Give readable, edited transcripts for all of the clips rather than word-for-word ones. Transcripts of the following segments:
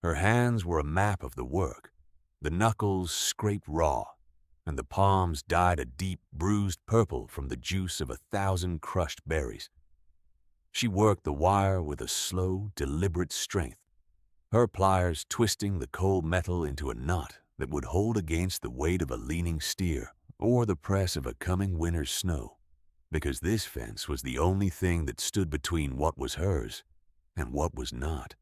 Her hands were a map of the work, the knuckles scraped raw, and the palms dyed a deep, bruised purple from the juice of 1,000 crushed berries. She worked the wire with a slow, deliberate strength, her pliers twisting the cold metal into a knot that would hold against the weight of a leaning steer or the press of a coming winter's snow, because this fence was the only thing that stood between what was hers and what was not.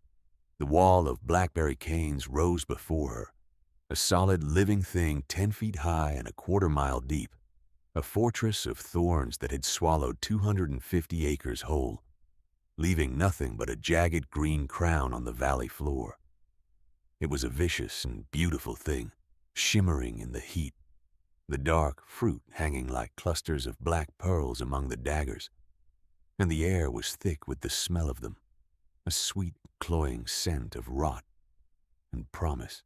The wall of blackberry canes rose before her, a solid living thing 10 feet high and a quarter-mile deep, a fortress of thorns that had swallowed 250 acres whole, leaving nothing but a jagged green crown on the valley floor. It was a vicious and beautiful thing, shimmering in the heat, the dark fruit hanging like clusters of black pearls among the daggers, and the air was thick with the smell of them, a sweet, cloying scent of rot and promise.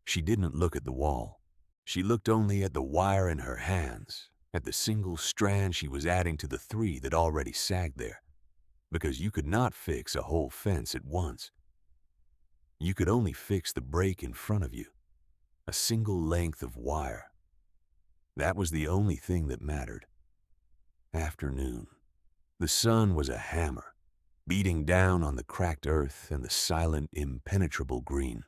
She didn't look at the wall. She looked only at the wire in her hands, at the single strand she was adding to the 3 that already sagged there, because you could not fix a whole fence at once. You could only fix the break in front of you, a single length of wire. That was the only thing that mattered. Afternoon. The sun was a hammer, beating down on the cracked earth and the silent, impenetrable green.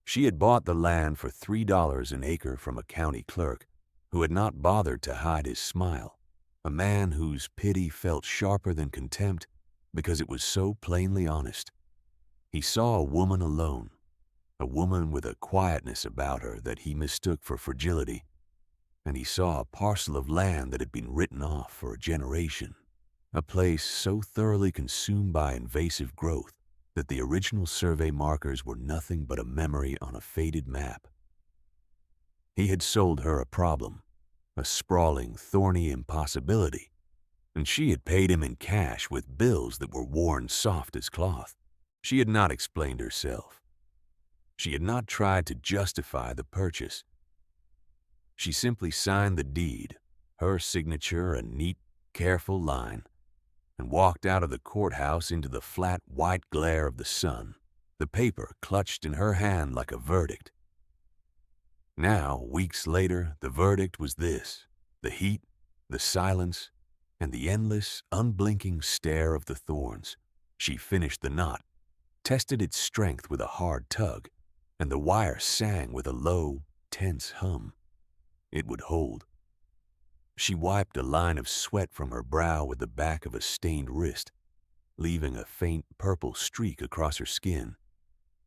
She had bought the land for $3 an acre from a county clerk who had not bothered to hide his smile, a man whose pity felt sharper than contempt because it was so plainly honest. He saw a woman alone, a woman with a quietness about her that he mistook for fragility, and he saw a parcel of land that had been written off for a generation, a place so thoroughly consumed by invasive growth that the original survey markers were nothing but a memory on a faded map. He had sold her a problem, a sprawling, thorny impossibility, and she had paid him in cash with bills that were worn soft as cloth. She had not explained herself. She had not tried to justify the purchase. She simply signed the deed, her signature a neat, careful line, and walked out of the courthouse into the flat white glare of the sun, the paper clutched in her hand like a verdict. Now, weeks later, the verdict was this: the heat, the silence, and the endless, unblinking stare of the thorns. She finished the knot, tested its strength with a hard tug, and the wire sang with a low, tense hum. It would hold. She wiped a line of sweat from her brow with the back of a stained wrist, leaving a faint purple streak across her skin,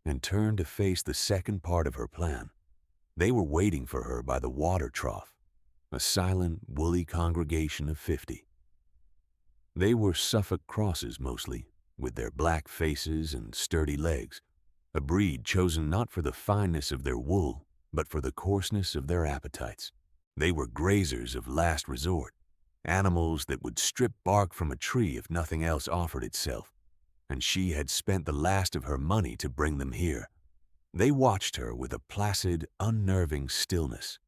and turned to face the second part of her plan. They were waiting for her by the water trough, a silent, woolly congregation of 50. They were Suffolk crosses mostly, with their black faces and sturdy legs, a breed chosen not for the fineness of their wool, but for the coarseness of their appetites. They were grazers of last resort, animals that would strip bark from a tree if nothing else offered itself, and she had spent the last of her money to bring them here. They watched her with a placid, unnerving stillness,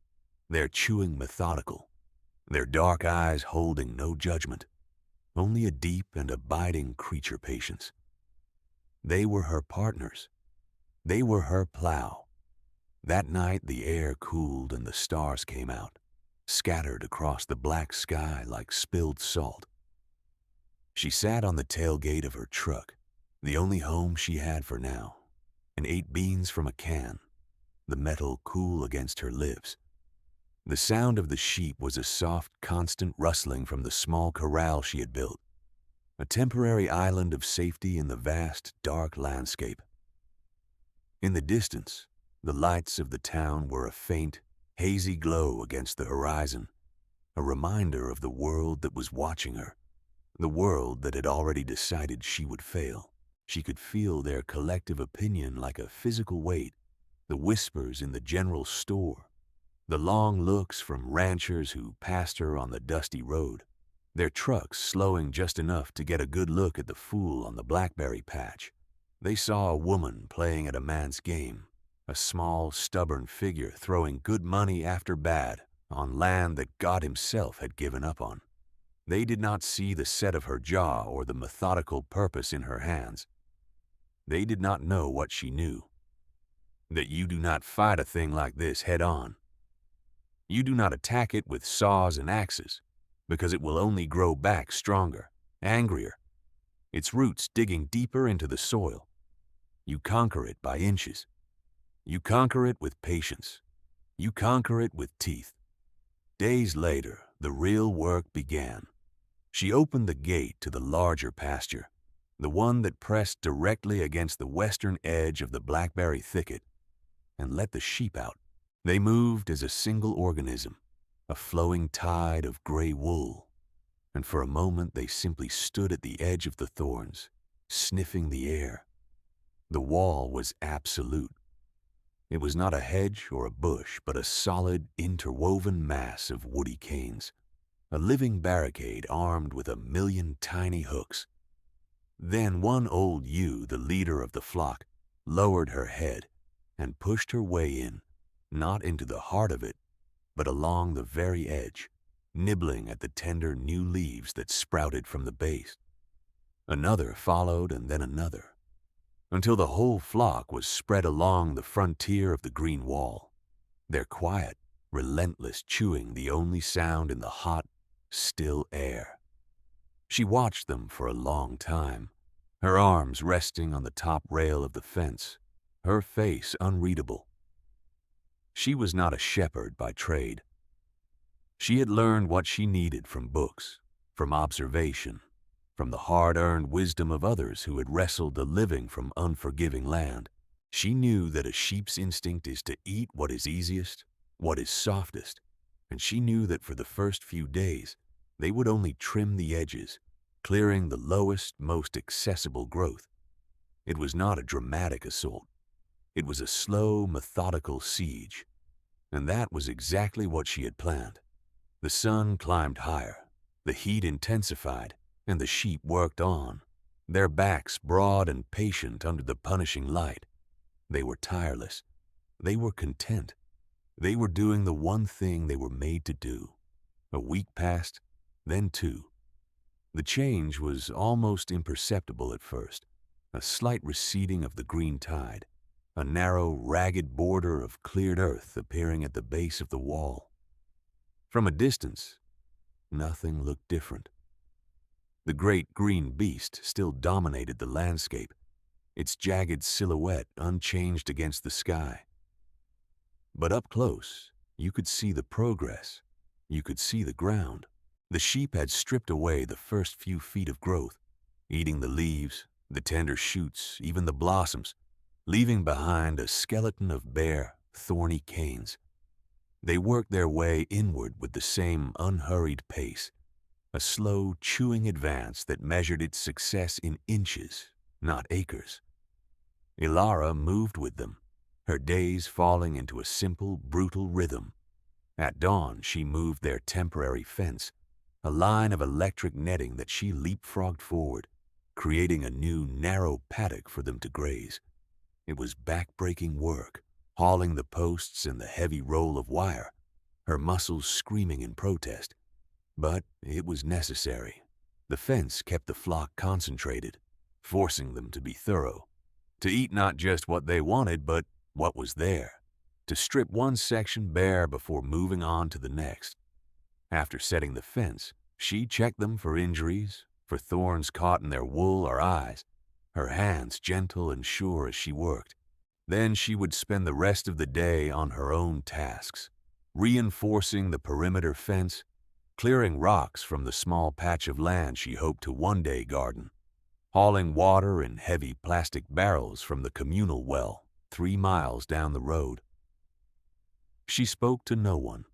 their chewing methodical, their dark eyes holding no judgment, only a deep and abiding creature patience. They were her partners. They were her plow. That night the air cooled and the stars came out, scattered across the black sky like spilled salt. She sat on the tailgate of her truck, the only home she had for now, and ate beans from a can, the metal cool against her lips. The sound of the sheep was a soft, constant rustling from the small corral she had built, a temporary island of safety in the vast, dark landscape. In the distance, the lights of the town were a faint, hazy glow against the horizon, a reminder of the world that was watching her, the world that had already decided she would fail. She could feel their collective opinion like a physical weight, the whispers in the general store, the long looks from ranchers who passed her on the dusty road, their trucks slowing just enough to get a good look at the fool on the blackberry patch. They saw a woman playing at a man's game, a small, stubborn figure throwing good money after bad on land that God himself had given up on. They did not see the set of her jaw or the methodical purpose in her hands. They did not know what she knew. That you do not fight a thing like this head on. You do not attack it with saws and axes, because it will only grow back stronger, angrier, its roots digging deeper into the soil. You conquer it by inches. You conquer it with patience. You conquer it with teeth. Days later, the real work began. She opened the gate to the larger pasture, the one that pressed directly against the western edge of the blackberry thicket, and let the sheep out. They moved as a single organism, a flowing tide of gray wool, and for a moment they simply stood at the edge of the thorns, sniffing the air. The wall was absolute. It was not a hedge or a bush, but a solid, interwoven mass of woody canes, a living barricade armed with 1,000,000 tiny hooks. Then one old ewe, the leader of the flock, lowered her head and pushed her way in, not into the heart of it, but along the very edge, nibbling at the tender new leaves that sprouted from the base. Another followed, and then another, until the whole flock was spread along the frontier of the green wall, their quiet, relentless chewing the only sound in the hot, still air. She watched them for a long time, her arms resting on the top rail of the fence, her face unreadable. She was not a shepherd by trade. She had learned what she needed from books, from observation, from the hard-earned wisdom of others who had wrestled a living from unforgiving land. She knew that a sheep's instinct is to eat what is easiest, what is softest, and she knew that for the first few days they would only trim the edges, clearing the lowest, most accessible growth. It was not a dramatic assault. It was a slow, methodical siege, and that was exactly what she had planned. The sun climbed higher, the heat intensified, and the sheep worked on, their backs broad and patient under the punishing light. They were tireless. They were content. They were doing the one thing they were made to do. A week passed, then two. The change was almost imperceptible at first, a slight receding of the green tide, a narrow, ragged border of cleared earth appearing at the base of the wall. From a distance, nothing looked different. The great green beast still dominated the landscape, its jagged silhouette unchanged against the sky. But up close, you could see the progress. You could see the ground. The sheep had stripped away the first few feet of growth, eating the leaves, the tender shoots, even the blossoms, leaving behind a skeleton of bare, thorny canes. They worked their way inward with the same unhurried pace, a slow, chewing advance that measured its success in inches, not acres. Ilara moved with them, her days falling into a simple, brutal rhythm. At dawn, she moved their temporary fence, a line of electric netting that she leapfrogged forward, creating a new, narrow paddock for them to graze. It was back-breaking work, hauling the posts and the heavy roll of wire, her muscles screaming in protest. But it was necessary. The fence kept the flock concentrated, forcing them to be thorough, to eat not just what they wanted, but what was there, to strip one section bare before moving on to the next. After setting the fence, she checked them for injuries, for thorns caught in their wool or eyes, her hands gentle and sure as she worked. Then she would spend the rest of the day on her own tasks, reinforcing the perimeter fence, clearing rocks from the small patch of land she hoped to one day garden, hauling water in heavy plastic barrels from the communal well 3 miles down the road. She spoke to no one.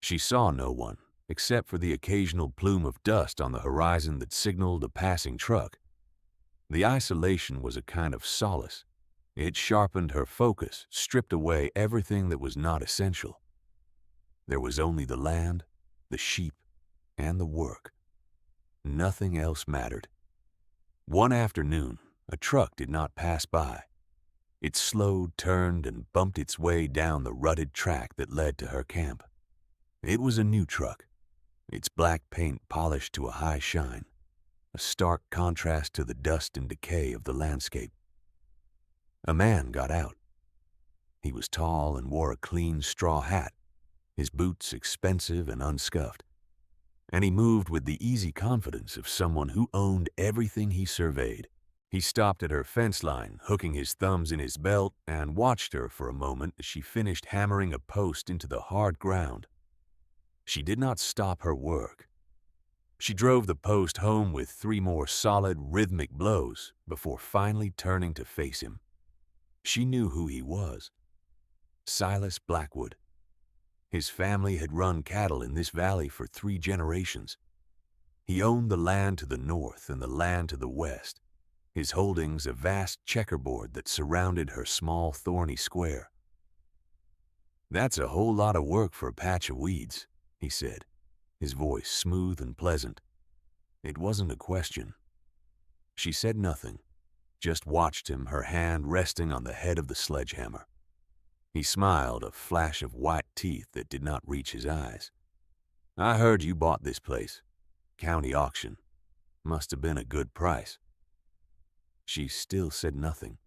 She saw no one, except for the occasional plume of dust on the horizon that signaled a passing truck. The isolation was a kind of solace. It sharpened her focus, stripped away everything that was not essential. There was only the land, the sheep, and the work. Nothing else mattered. One afternoon, a truck did not pass by. It slowed, turned, and bumped its way down the rutted track that led to her camp. It was a new truck, its black paint polished to a high shine, a stark contrast to the dust and decay of the landscape. A man got out. He was tall and wore a clean straw hat, his boots expensive and unscuffed, and he moved with the easy confidence of someone who owned everything he surveyed. He stopped at her fence line, hooking his thumbs in his belt, and watched her for a moment as she finished hammering a post into the hard ground. She did not stop her work. She drove the post home with 3 more solid, rhythmic blows before finally turning to face him. She knew who he was. Silas Blackwood. His family had run cattle in this valley for 3 generations. He owned the land to the north and the land to the west, his holdings a vast checkerboard that surrounded her small thorny square. "That's a whole lot of work for a patch of weeds," he said, his voice smooth and pleasant. It wasn't a question. She said nothing, just watched him, her hand resting on the head of the sledgehammer. He smiled, a flash of white teeth that did not reach his eyes. "I heard you bought this place. County auction. Must have been a good price." She still said nothing.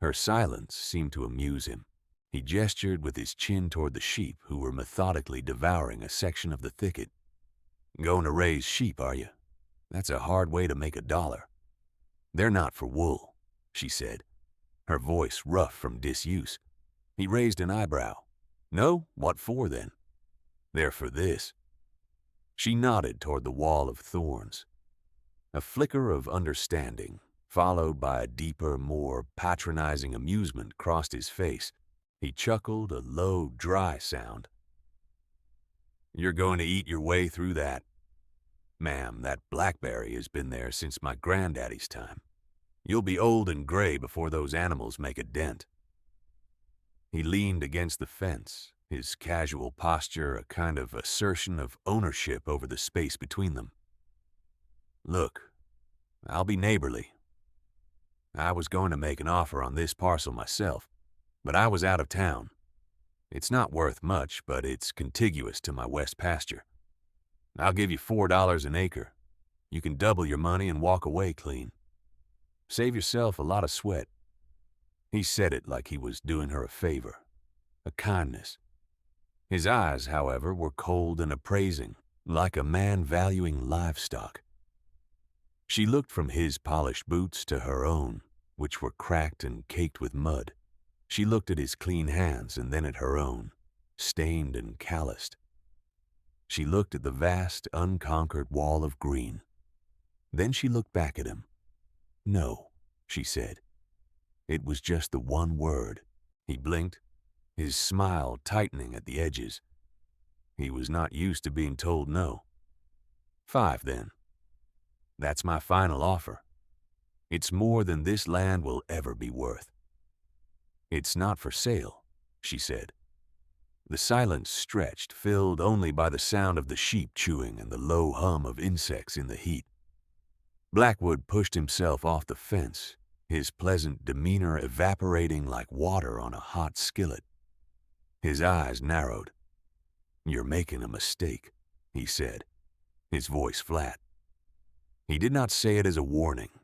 Her silence seemed to amuse him. He gestured with his chin toward the sheep who were methodically devouring a section of the thicket. "Going to raise sheep, are you? That's a hard way to make a dollar." "They're not for wool," she said, her voice rough from disuse. He raised an eyebrow. "No? What for, then?" "They're for this." She nodded toward the wall of thorns. A flicker of understanding, followed by a deeper, more patronizing amusement, crossed his face. He chuckled, a low, dry sound. "You're going to eat your way through that? Ma'am, that blackberry has been there since my granddaddy's time. You'll be old and gray before those animals make a dent." He leaned against the fence, his casual posture a kind of assertion of ownership over the space between them. "Look, I'll be neighborly. I was going to make an offer on this parcel myself, but I was out of town. It's not worth much, but it's contiguous to my west pasture. I'll give you $4 an acre. You can double your money and walk away clean. Save yourself a lot of sweat." He said it like he was doing her a favor, a kindness. His eyes, however, were cold and appraising, like a man valuing livestock. She looked from his polished boots to her own, which were cracked and caked with mud. She looked at his clean hands and then at her own, stained and calloused. She looked at the vast, unconquered wall of green. Then she looked back at him. "No," she said. It was just the one word. He blinked, his smile tightening at the edges. He was not used to being told no. "5, then. That's my final offer. It's more than this land will ever be worth." "It's not for sale," she said. The silence stretched, filled only by the sound of the sheep chewing and the low hum of insects in the heat. Blackwood pushed himself off the fence, his pleasant demeanor evaporating like water on a hot skillet. His eyes narrowed. "You're making a mistake," he said, his voice flat. He did not say it as a warning.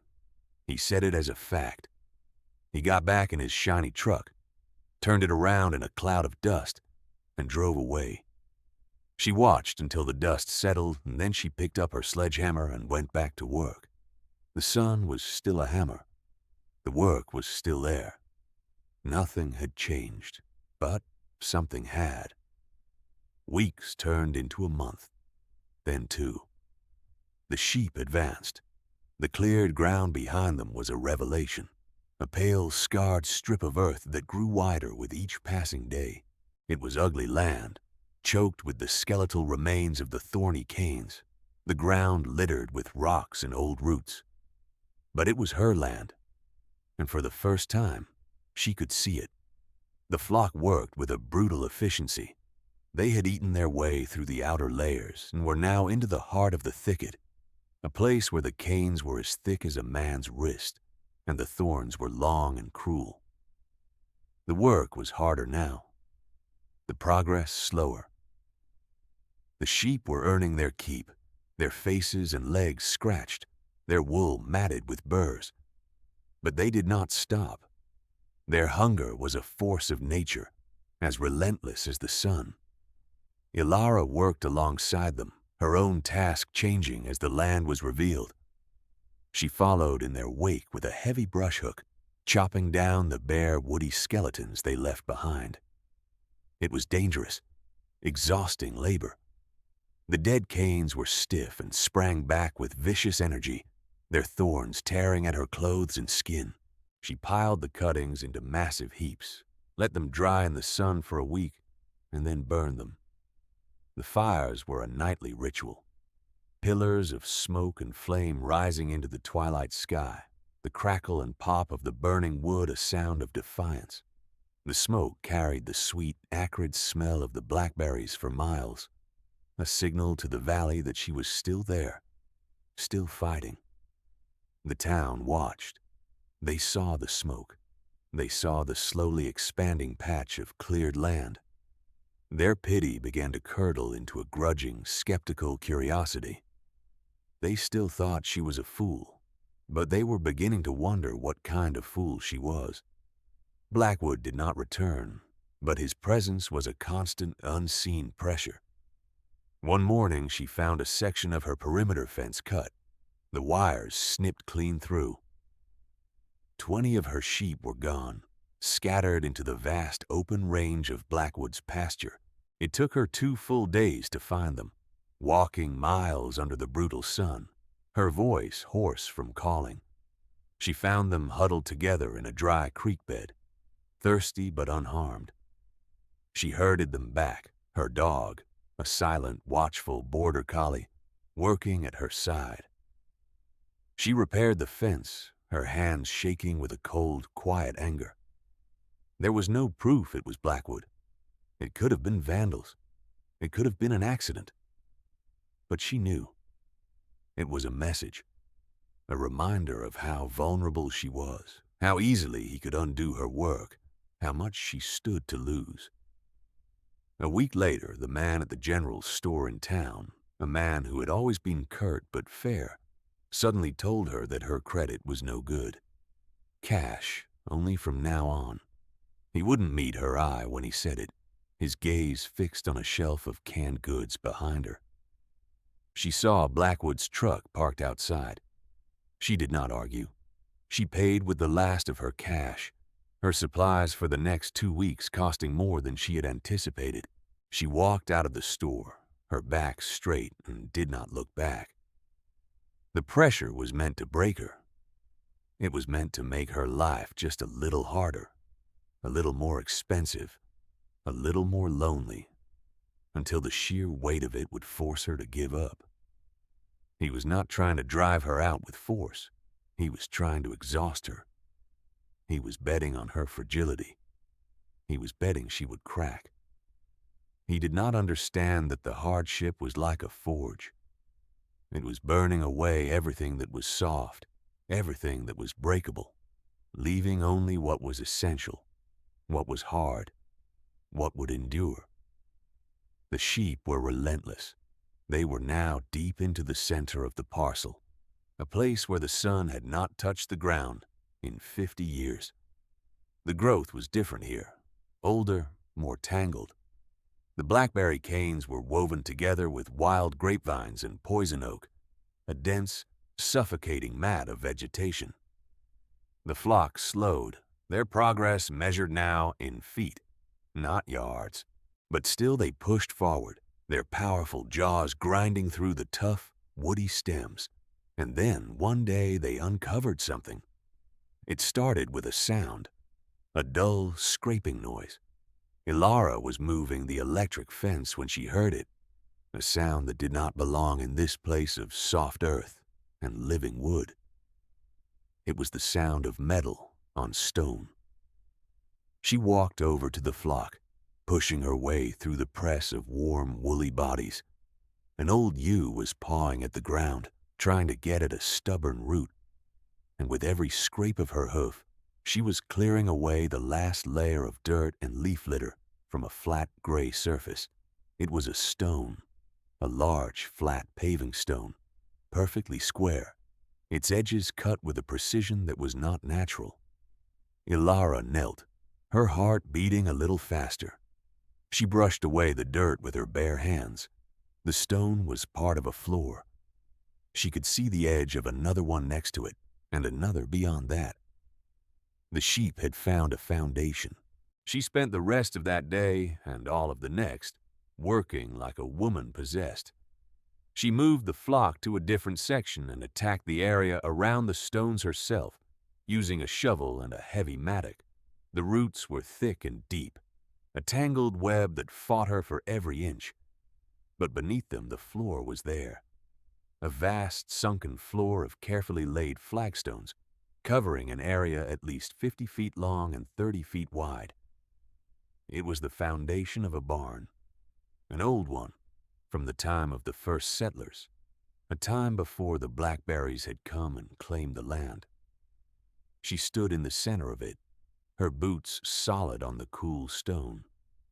He said it as a fact. He got back in his shiny truck, turned it around in a cloud of dust, and drove away. She watched until the dust settled, and then she picked up her sledgehammer and went back to work. The sun was still a hammer. The work was still there. Nothing had changed, but something had. Weeks turned into a month, then 2. The sheep advanced. The cleared ground behind them was a revelation, a pale, scarred strip of earth that grew wider with each passing day. It was ugly land, choked with the skeletal remains of the thorny canes, the ground littered with rocks and old roots. But it was her land, and for the first time, she could see it. The flock worked with a brutal efficiency. They had eaten their way through the outer layers and were now into the heart of the thicket, a place where the canes were as thick as a man's wrist, and the thorns were long and cruel. The work was harder now, the progress slower. The sheep were earning their keep, their faces and legs scratched, their wool matted with burrs. But they did not stop. Their hunger was a force of nature, as relentless as the sun. Ilara worked alongside them, her own task changing as the land was revealed. She followed in their wake with a heavy brush hook, chopping down the bare, woody skeletons they left behind. It was dangerous, exhausting labor. The dead canes were stiff and sprang back with vicious energy, their thorns tearing at her clothes and skin. She piled the cuttings into massive heaps, let them dry in the sun for a week, and then burned them. The fires were a nightly ritual. Pillars of smoke and flame rising into the twilight sky, the crackle and pop of the burning wood a sound of defiance. The smoke carried the sweet, acrid smell of the blackberries for miles, a signal to the valley that she was still there, still fighting. The town watched. They saw the smoke. They saw the slowly expanding patch of cleared land. Their pity began to curdle into a grudging, skeptical curiosity. They still thought she was a fool, but they were beginning to wonder what kind of fool she was. Blackwood did not return, but his presence was a constant, unseen pressure. One morning she found a section of her perimeter fence cut, the wires snipped clean through. 20 of her sheep were gone, scattered into the vast open range of Blackwood's pasture. It took her 2 full days to find them, walking miles under the brutal sun, her voice hoarse from calling. She found them huddled together in a dry creek bed, thirsty but unharmed. She herded them back, her dog, a silent, watchful border collie, working at her side. She repaired the fence, her hands shaking with a cold, quiet anger. There was no proof it was Blackwood. It could have been vandals. It could have been an accident. But she knew. It was a message, a reminder of how vulnerable she was, how easily he could undo her work, how much she stood to lose. A week later, the man at the general store in town, a man who had always been curt but fair, suddenly told her that her credit was no good. Cash, only from now on. He wouldn't meet her eye when he said it, his gaze fixed on a shelf of canned goods behind her. She saw Blackwood's truck parked outside. She did not argue. She paid with the last of her cash, her supplies for the next 2 weeks costing more than she had anticipated. She walked out of the store, her back straight, and did not look back. The pressure was meant to break her. It was meant to make her life just a little harder, a little more expensive, a little more lonely, until the sheer weight of it would force her to give up. He was not trying to drive her out with force. He was trying to exhaust her. He was betting on her fragility. He was betting she would crack. He did not understand that the hardship was like a forge. It was burning away everything that was soft, everything that was breakable, leaving only what was essential, what was hard, what would endure. The sheep were relentless. They were now deep into the center of the parcel, a place where the sun had not touched the ground in 50 years. The growth was different here, older, more tangled. The blackberry canes were woven together with wild grapevines and poison oak, a dense, suffocating mat of vegetation. The flock slowed, their progress measured now in feet, not yards. But still they pushed forward, their powerful jaws grinding through the tough, woody stems. And then, one day, they uncovered something. It started with a sound, a dull, scraping noise. Ilara was moving the electric fence when she heard it, a sound that did not belong in this place of soft earth and living wood. It was the sound of metal on stone. She walked over to the flock, pushing her way through the press of warm, woolly bodies. An old ewe was pawing at the ground, trying to get at a stubborn root, and with every scrape of her hoof, she was clearing away the last layer of dirt and leaf litter from a flat gray surface. It was a stone, a large, flat paving stone, perfectly square, its edges cut with a precision that was not natural. Ilara knelt, her heart beating a little faster. She brushed away the dirt with her bare hands. The stone was part of a floor. She could see the edge of another one next to it, and another beyond that. The sheep had found a foundation. She spent the rest of that day, and all of the next, working like a woman possessed. She moved the flock to a different section and attacked the area around the stones herself, using a shovel and a heavy mattock. The roots were thick and deep, a tangled web that fought her for every inch. But beneath them the floor was there, a vast sunken floor of carefully laid flagstones, covering an area at least 50 feet long and 30 feet wide. It was the foundation of a barn, an old one, from the time of the first settlers, a time before the blackberries had come and claimed the land. She stood in the center of it, her boots solid on the cool stone,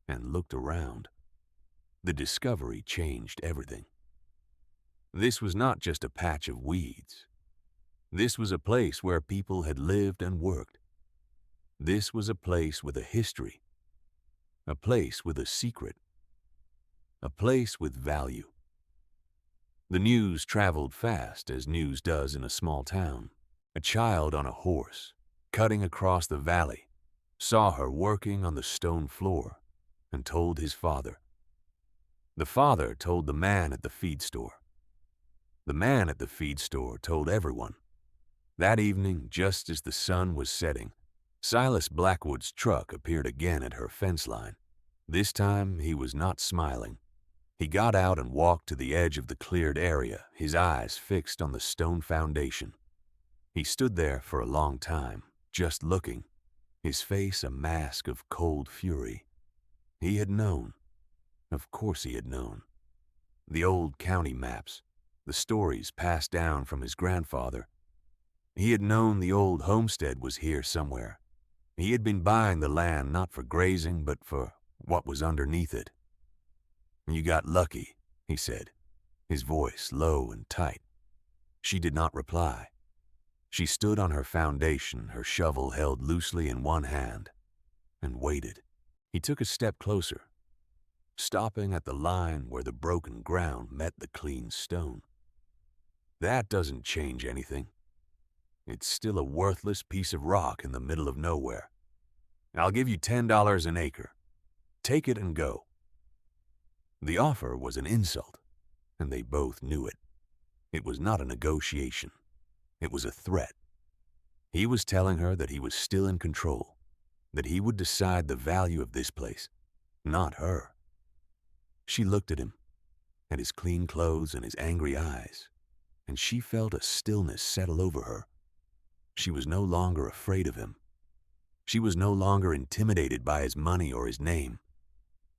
and looked around. The discovery changed everything. This was not just a patch of weeds. This was a place where people had lived and worked. This was a place with a history, a place with a secret, a place with value. The news traveled fast, as news does in a small town. A child on a horse, cutting across the valley, saw her working on the stone floor and told his father. The father told the man at the feed store. The man at the feed store told everyone. That evening, just as the sun was setting, Silas Blackwood's truck appeared again at her fence line. This time, he was not smiling. He got out and walked to the edge of the cleared area, his eyes fixed on the stone foundation. He stood there for a long time, just looking, his face a mask of cold fury. He had known. Of course he had known. The old county maps, the stories passed down from his grandfather. He had known the old homestead was here somewhere. He had been buying the land not for grazing, but for what was underneath it. "You got lucky," he said, his voice low and tight. She did not reply. She stood on her foundation, her shovel held loosely in one hand, and waited. He took a step closer, stopping at the line where the broken ground met the clean stone. "That doesn't change anything. It's still a worthless piece of rock in the middle of nowhere. I'll give you $10 an acre. Take it and go." The offer was an insult, and they both knew it. It was not a negotiation. It was a threat. He was telling her that he was still in control, that he would decide the value of this place, not her. She looked at him, at his clean clothes and his angry eyes, and she felt a stillness settle over her. She was no longer afraid of him. She was no longer intimidated by his money or his name.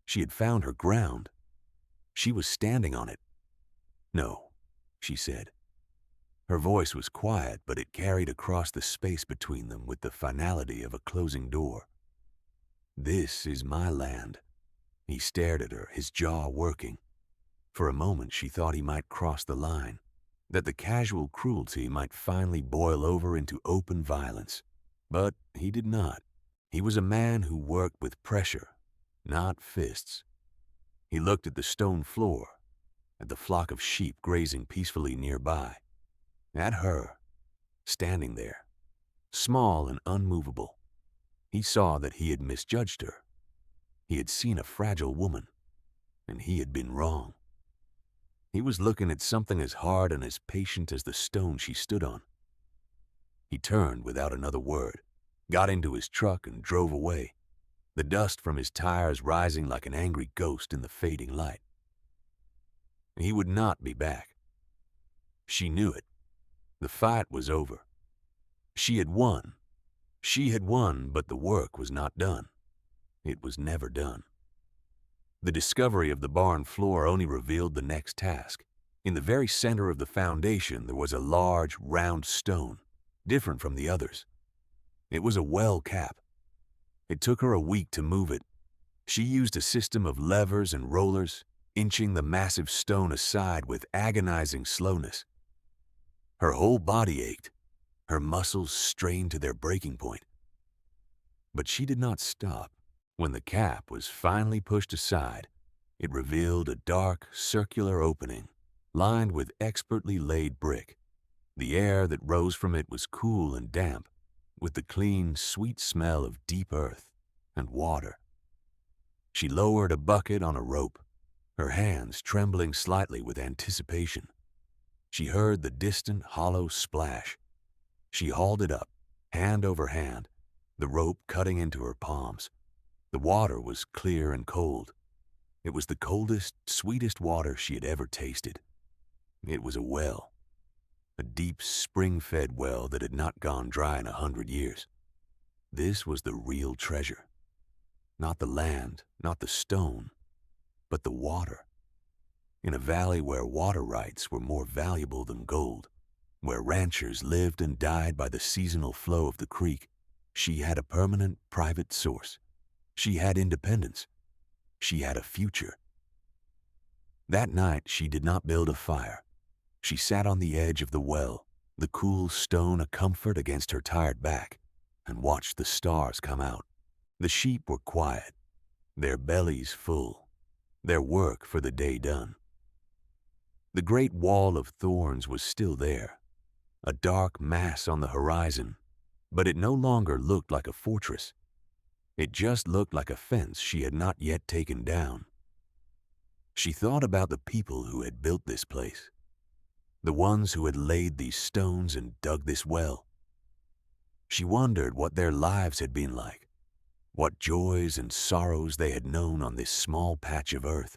She had found her ground. She was standing on it. "No," she said. Her voice was quiet, but it carried across the space between them with the finality of a closing door. "This is my land." He stared at her, his jaw working. For a moment she thought he might cross the line, that the casual cruelty might finally boil over into open violence. But he did not. He was a man who worked with pressure, not fists. He looked at the stone floor, at the flock of sheep grazing peacefully nearby, at her, standing there, small and unmovable. He saw that he had misjudged her. He had seen a fragile woman, and he had been wrong. He was looking at something as hard and as patient as the stone she stood on. He turned without another word, got into his truck and drove away, the dust from his tires rising like an angry ghost in the fading light. He would not be back. She knew it. The fight was over. She had won. She had won, but the work was not done. It was never done. The discovery of the barn floor only revealed the next task. In the very center of the foundation there was a large, round stone, different from the others. It was a well cap. It took her a week to move it. She used a system of levers and rollers, inching the massive stone aside with agonizing slowness. Her whole body ached, her muscles strained to their breaking point. But she did not stop. When the cap was finally pushed aside, it revealed a dark, circular opening, lined with expertly laid brick. The air that rose from it was cool and damp, with the clean, sweet smell of deep earth and water. She lowered a bucket on a rope, her hands trembling slightly with anticipation. She heard the distant, hollow splash. She hauled it up, hand over hand, the rope cutting into her palms. The water was clear and cold. It was the coldest, sweetest water she had ever tasted. It was a well, a deep, spring-fed well that had not gone dry in 100 years. This was the real treasure. Not the land, not the stone, but the water. In a valley where water rights were more valuable than gold, where ranchers lived and died by the seasonal flow of the creek, she had a permanent private source. She had independence. She had a future. That night, she did not build a fire. She sat on the edge of the well, the cool stone a comfort against her tired back, and watched the stars come out. The sheep were quiet, their bellies full, their work for the day done. The great wall of thorns was still there, a dark mass on the horizon, but it no longer looked like a fortress. It just looked like a fence she had not yet taken down. She thought about the people who had built this place, the ones who had laid these stones and dug this well. She wondered what their lives had been like, what joys and sorrows they had known on this small patch of earth.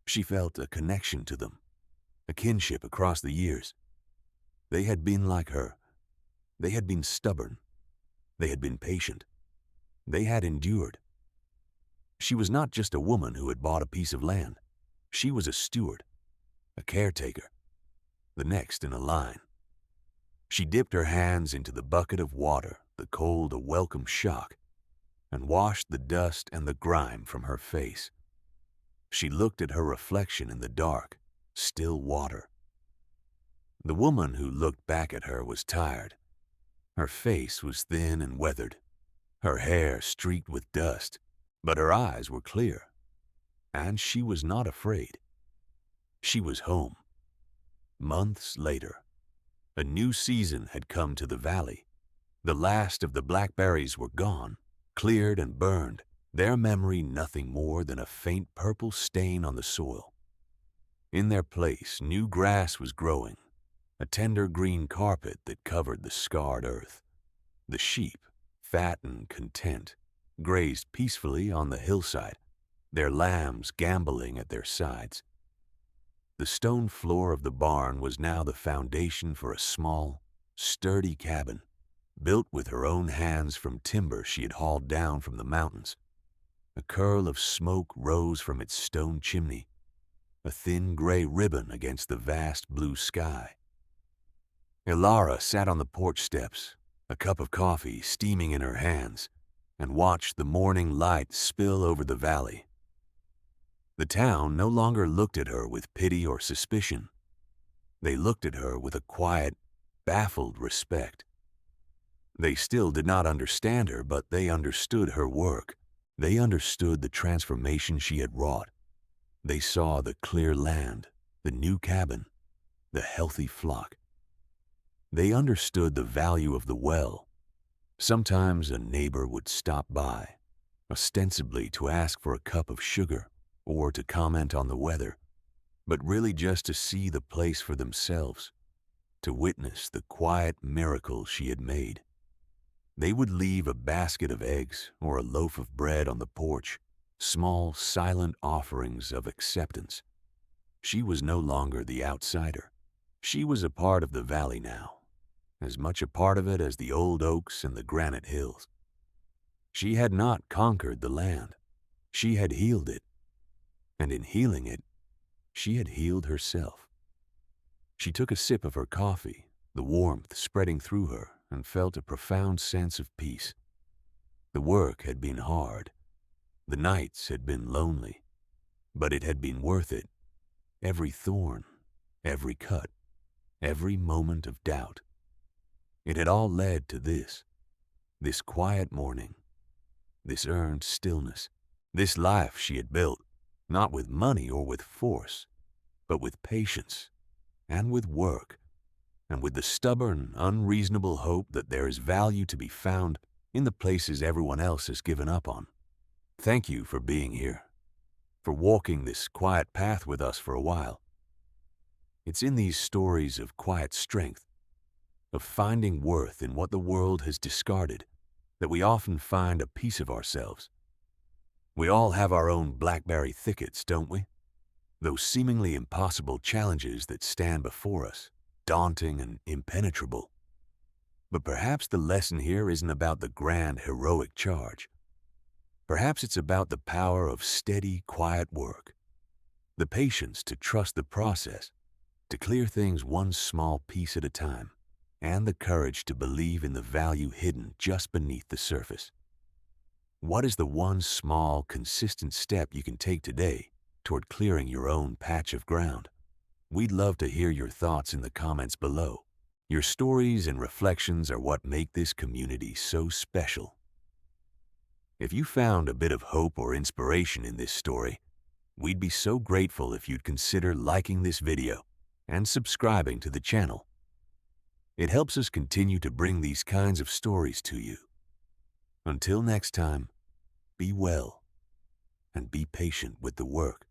She felt a connection to them, a kinship across the years. They had been like her. They had been stubborn. They had been patient. They had endured. She was not just a woman who had bought a piece of land. She was a steward, a caretaker, the next in a line. She dipped her hands into the bucket of water, the cold a welcome shock, and washed the dust and the grime from her face. She looked at her reflection in the dark, still water. The woman who looked back at her was tired. Her face was thin and weathered, her hair streaked with dust, but her eyes were clear, and she was not afraid. She was home. Months later, a new season had come to the valley. The last of the blackberries were gone, cleared and burned, their memory nothing more than a faint purple stain on the soil. In their place, new grass was growing, a tender green carpet that covered the scarred earth. The sheep, fat and content, grazed peacefully on the hillside, their lambs gamboling at their sides. The stone floor of the barn was now the foundation for a small, sturdy cabin, built with her own hands from timber she had hauled down from the mountains. A curl of smoke rose from its stone chimney, a thin gray ribbon against the vast blue sky. Ilara sat on the porch steps, a cup of coffee steaming in her hands, and watched the morning light spill over the valley. The town no longer looked at her with pity or suspicion. They looked at her with a quiet, baffled respect. They still did not understand her, but they understood her work. They understood the transformation she had wrought. They saw the clear land, the new cabin, the healthy flock. They understood the value of the well. Sometimes a neighbor would stop by, ostensibly to ask for a cup of sugar or to comment on the weather, but really just to see the place for themselves, to witness the quiet miracle she had made. They would leave a basket of eggs or a loaf of bread on the porch, small, silent offerings of acceptance. She was no longer the outsider. She was a part of the valley now, as much a part of it as the old oaks and the granite hills. She had not conquered the land. She had healed it. And in healing it, she had healed herself. She took a sip of her coffee, the warmth spreading through her, and felt a profound sense of peace. The work had been hard. The nights had been lonely. But it had been worth it. Every thorn, every cut. every moment of doubt. It had all led to this quiet morning, this earned stillness, this life she had built, not with money or with force, but with patience and with work, and with the stubborn, unreasonable hope that there is value to be found in the places everyone else has given up on. Thank you for being here, for walking this quiet path with us for a while. It's in these stories of quiet strength, of finding worth in what the world has discarded, that we often find a piece of ourselves. We all have our own blackberry thickets, don't we? Those seemingly impossible challenges that stand before us, daunting and impenetrable. But perhaps the lesson here isn't about the grand, heroic charge. Perhaps it's about the power of steady, quiet work, the patience to trust the process, to clear things one small piece at a time, and the courage to believe in the value hidden just beneath the surface. What is the one small, consistent step you can take today toward clearing your own patch of ground? We'd love to hear your thoughts in the comments below. Your stories and reflections are what make this community so special. If you found a bit of hope or inspiration in this story, we'd be so grateful if you'd consider liking this video and subscribing to the channel. It helps us continue to bring these kinds of stories to you. Until next time, be well and be patient with the work.